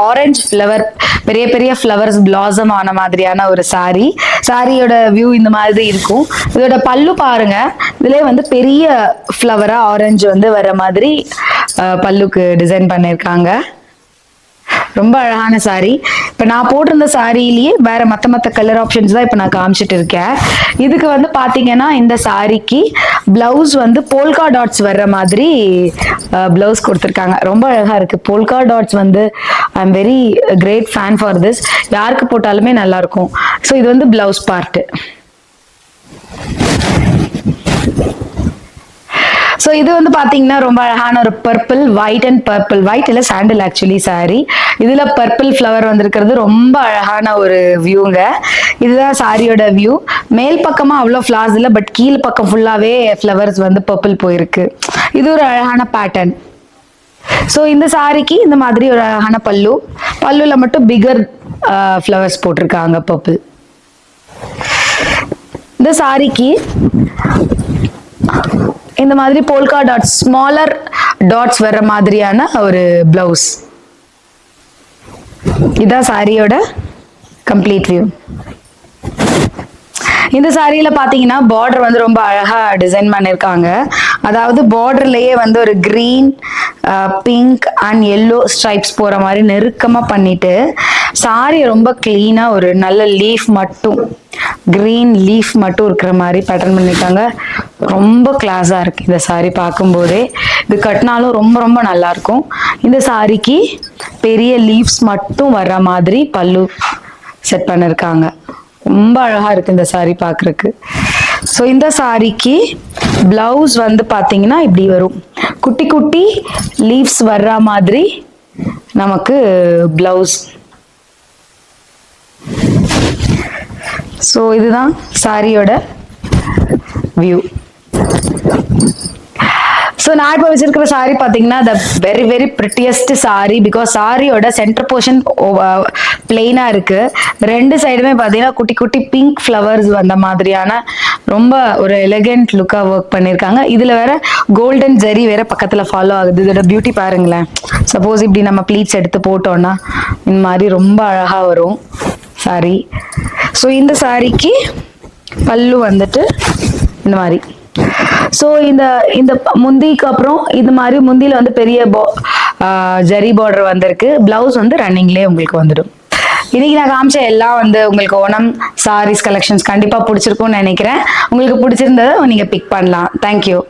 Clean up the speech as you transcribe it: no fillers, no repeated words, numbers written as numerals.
Orange flower, பெரிய பெரிய flowers blossom ஆன மாதிரியான ஒரு சாரி. சாரியோட வியூ இந்த மாதிரி இருக்கும். இதோட பல்லு பாருங்க, இதுல வந்து பெரிய ஃப்ளவரா ஆரஞ்சு வந்து வர மாதிரி பல்லுக்கு டிசைன் பண்ணிருக்காங்க. ரொம்ப அழகான சாரி. இப்ப நான் போட்டிருந்த சாரியிலேயே வேற மத்த கலர் ஆப்ஷன்ஸ் தான் இப்ப நான் காமிச்சிட்டு இருக்கேன். இதுக்கு வந்து பாத்தீங்கன்னா இந்த சாரிக்கு பிளவுஸ் வந்து போல்கா டாட்ஸ் வர்ற மாதிரி பிளவுஸ் கொடுத்துருக்காங்க. ரொம்ப அழகா இருக்கு. போல்கா டாட்ஸ் வந்து I am very great fan for this. யாருக்கு போட்டாலுமே நல்லா இருக்கும். ஸோ இது வந்து பிளவுஸ் பார்ட். ஸோ இது வந்து பாத்தீங்கன்னா ரொம்ப அழகான ஒரு purple, white and purple, white இல்ல சாண்டில் ஆக்சுவலி சாரி. இதுல பர்பிள் ஃப்ளவர் வந்திருக்கிறது ரொம்ப அழகான ஒரு வியூங்க. இதுதான் சாரியோட வியூ. மேல் பக்கமா அவ்வளோ ஃபிளார்ஸ் இல்லை, பட் கீழ் பக்கம் ஃபுல்லாவே ஃப்ளவர்ஸ் வந்து பர்பிள் போயிருக்கு. இது ஒரு அழகான பேட்டர்ன். ஸோ இந்த சாரிக்கு இந்த மாதிரி ஒரு அழகான பல்லு, பல்லுல மட்டும் பிகர் ஃப்ளவர்ஸ் போட்டிருக்காங்க பர்பிள். இந்த சாரிக்கு இந்த மாதிரி போல்கா டாட்ஸ், ஸ்மாலர் டாட்ஸ் வர்ற மாதிரியான ஒரு பிளவுஸ். இதான் சாரியோட கம்ப்ளீட் வியூ. இந்த சாரியில பாத்தீங்கன்னா பார்டர் வந்து ரொம்ப அழகா டிசைன் பண்ணிருக்காங்க. அதாவது பார்டர்லயே வந்து ஒரு green, pink and yellow stripes போற மாதிரி நெருக்கமா பண்ணிட்டு சாரி ரொம்ப கிளீனா ஒரு நல்ல லீஃப் மட்டும், கிரீன் லீஃப் மட்டும் இருக்கிற மாதிரி பேட்டர்ன் பண்ணிருக்காங்க. ரொம்ப கிளாஸா இருக்கு இந்த சாரி பார்க்கும்போதே. இது கட்டினாலும் ரொம்ப ரொம்ப நல்லா இருக்கும். இந்த சாரிக்கு பெரிய லீவ்ஸ் மட்டும் வர்ற மாதிரி பல்லு செட் பண்ணிருக்காங்க. ரொம்ப அழகா இருக்கு இந்த சாரி பாக்குறதுக்கு. ஸோ இந்த சாரிக்கு பிளவுஸ் வந்து பாத்தீங்கன்னா இப்படி வரும். குட்டி குட்டி லீவ்ஸ் வர்ற மாதிரி நமக்கு பிளவுஸ். ஸோ இதுதான் சாரியோட வியூ. ஸோ நான் இப்போ வச்சிருக்கிற சாரி பார்த்தீங்கன்னா the very very prettiest sorry. Because சாரியோட சென்டர் போர்ஷன் பிளெயினா இருக்கு. ரெண்டு சைடுமே பார்த்தீங்கன்னா குட்டி குட்டி பிங்க் ஃப்ளவர்ஸ் வந்த மாதிரியான ரொம்ப ஒரு எலிகென்ட் லுக்கா ஒர்க் பண்ணியிருக்காங்க. இதுல வேற கோல்டன் ஜெரி வேற பக்கத்துல ஃபாலோ ஆகுது. இதோட பியூட்டி பாருங்களேன். சப்போஸ் இப்படி நம்ம ப்ளீட்ஸ் எடுத்து போட்டோம்னா இந்த மாதிரி ரொம்ப அழகா வரும் சாரி. ஸோ இந்த சாரிக்கு பல்லு வந்துட்டு இந்த மாதிரி. ஸோ இந்த இந்த முந்திக்கு அப்புறம் இந்த மாதிரி முந்தியில வந்து பெரிய ஜரி பார்டர் வந்திருக்கு. பிளவுஸ் வந்து ரன்னிங்லேயே உங்களுக்கு வந்துடும். இன்னைக்கு நான் காமிச்ச எல்லாம் வந்து உங்களுக்கு ஓணம் சாரீஸ் கலெக்ஷன்ஸ் கண்டிப்பா பிடிச்சிருக்கும்னு நினைக்கிறேன். உங்களுக்கு பிடிச்சிருந்ததை நீங்க பிக் பண்ணலாம். தேங்க்யூ.